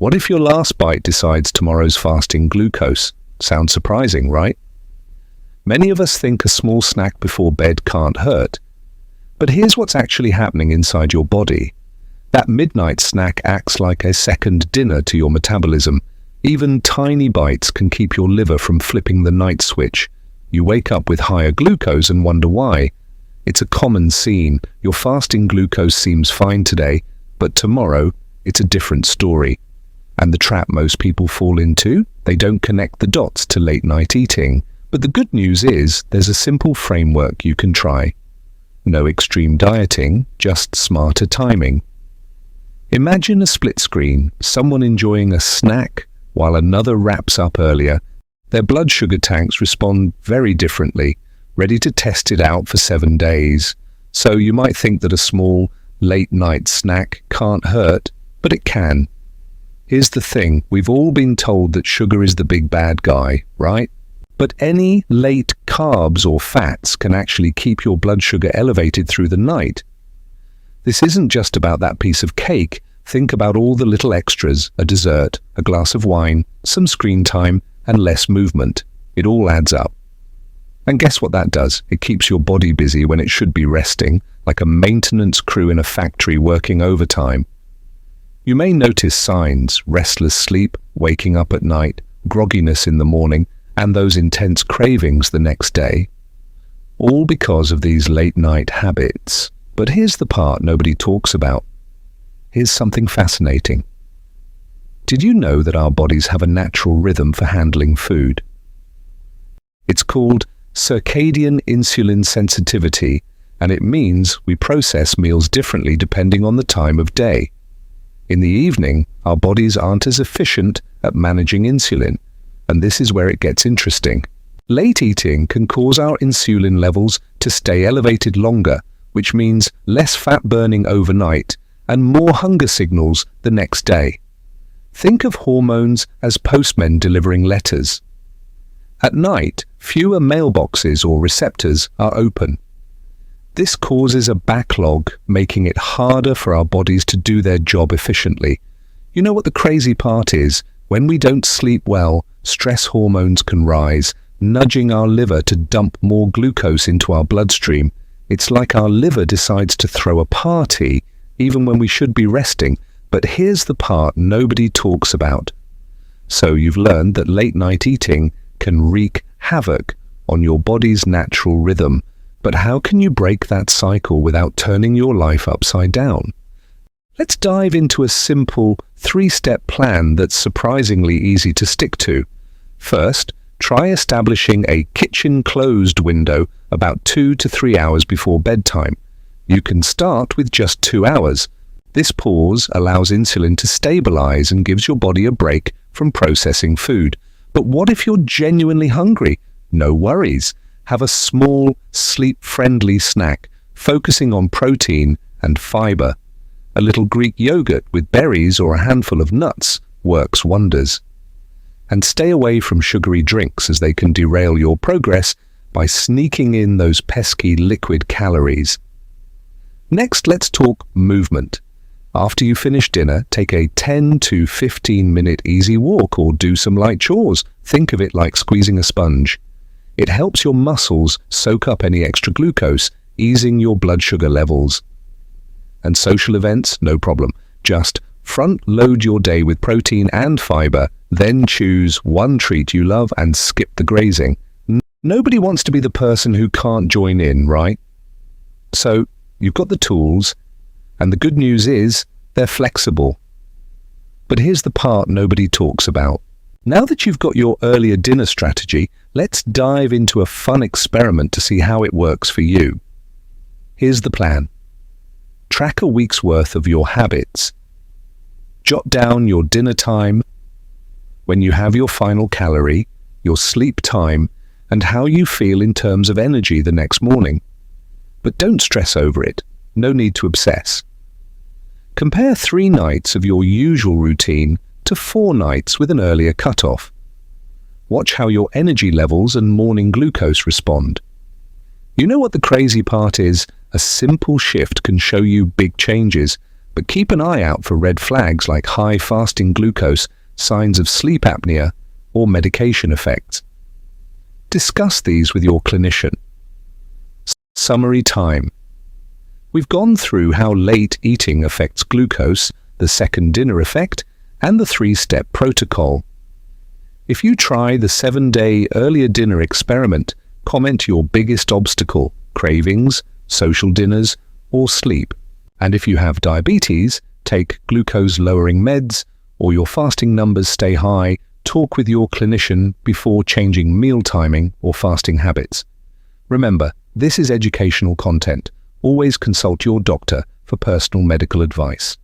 What if your last bite decides tomorrow's fasting glucose? Sounds surprising, right? Many of us think a small snack before bed can't hurt. But here's what's actually happening inside your body. That midnight snack acts like a second dinner to your metabolism. Even tiny bites can keep your liver from flipping the night switch. You wake up with higher glucose and wonder why. It's a common scene. Your fasting glucose seems fine today, but tomorrow it's a different story. And the trap most people fall into? They don't connect the dots to late-night eating. But the good news is there's a simple framework you can try. No extreme dieting, just smarter timing. Imagine a split screen, someone enjoying a snack while another wraps up earlier. Their blood sugar tanks respond very differently, ready to test it out for 7 days. So you might think that a small, late-night snack can't hurt, but it can. Here's the thing, we've all been told that sugar is the big bad guy, right? But any late carbs or fats can actually keep your blood sugar elevated through the night. This isn't just about that piece of cake. Think about all the little extras, a dessert, a glass of wine, some screen time, and less movement. It all adds up. And guess what that does? It keeps your body busy when it should be resting, like a maintenance crew in a factory working overtime. You may notice signs: restless sleep, waking up at night, grogginess in the morning, and those intense cravings the next day. All because of these late-night habits. But here's the part nobody talks about. Here's something fascinating. Did you know that our bodies have a natural rhythm for handling food? It's called Circadian insulin sensitivity, and it means we process meals differently depending on the time of day. In the evening, our bodies aren't as efficient at managing insulin, and this is where it gets interesting. Late eating can cause our insulin levels to stay elevated longer, which means less fat burning overnight and more hunger signals the next day. Think of hormones as postmen delivering letters. At night, fewer mailboxes or receptors are open. This causes a backlog, making it harder for our bodies to do their job efficiently. You know what the crazy part is? When we don't sleep well, stress hormones can rise, nudging our liver to dump more glucose into our bloodstream. It's like our liver decides to throw a party, even when we should be resting. But here's the part nobody talks about. So you've learned that late-night eating can wreak havoc on your body's natural rhythm. But how can you break that cycle without turning your life upside down? Let's dive into a simple 3-step plan that's surprisingly easy to stick to. First, try establishing a kitchen closed window about 2 to 3 hours before bedtime. You can start with just 2 hours. This pause allows insulin to stabilize and gives your body a break from processing food. But what if you're genuinely hungry? No worries. Have a small, sleep-friendly snack, focusing on protein and fiber. A little Greek yogurt with berries or a handful of nuts works wonders. And stay away from sugary drinks, as they can derail your progress by sneaking in those pesky liquid calories. Next, let's talk movement. After you finish dinner, take a 10 to 15 minute easy walk or do some light chores. Think of it like squeezing a sponge. It helps your muscles soak up any extra glucose, easing your blood sugar levels. And social events? No problem. Just front load your day with protein and fiber, then choose one treat you love and skip the grazing. Nobody wants to be the person who can't join in, right? So you've got the tools, and the good news is they're flexible. But here's the part nobody talks about. Now that you've got your earlier dinner strategy, let's dive into a fun experiment to see how it works for you. Here's the plan. Track a week's worth of your habits. Jot down your dinner time, when you have your final calorie, your sleep time, and how you feel in terms of energy the next morning. But don't stress over it. No need to obsess. Compare 3 nights of your usual routine to 4 nights with an earlier cutoff. Watch how your energy levels and morning glucose respond. You know what the crazy part is? A simple shift can show you big changes. But keep an eye out for red flags like high fasting glucose, signs of sleep apnea, or medication effects. Discuss these with your clinician. Summary time. We've gone through how late eating affects glucose, the second dinner effect, and the 3-step protocol. If you try the 7-day earlier dinner experiment, comment your biggest obstacle, cravings, social dinners, or sleep. And if you have diabetes, take glucose-lowering meds, or your fasting numbers stay high, talk with your clinician before changing meal timing or fasting habits. Remember, this is educational content. Always consult your doctor for personal medical advice.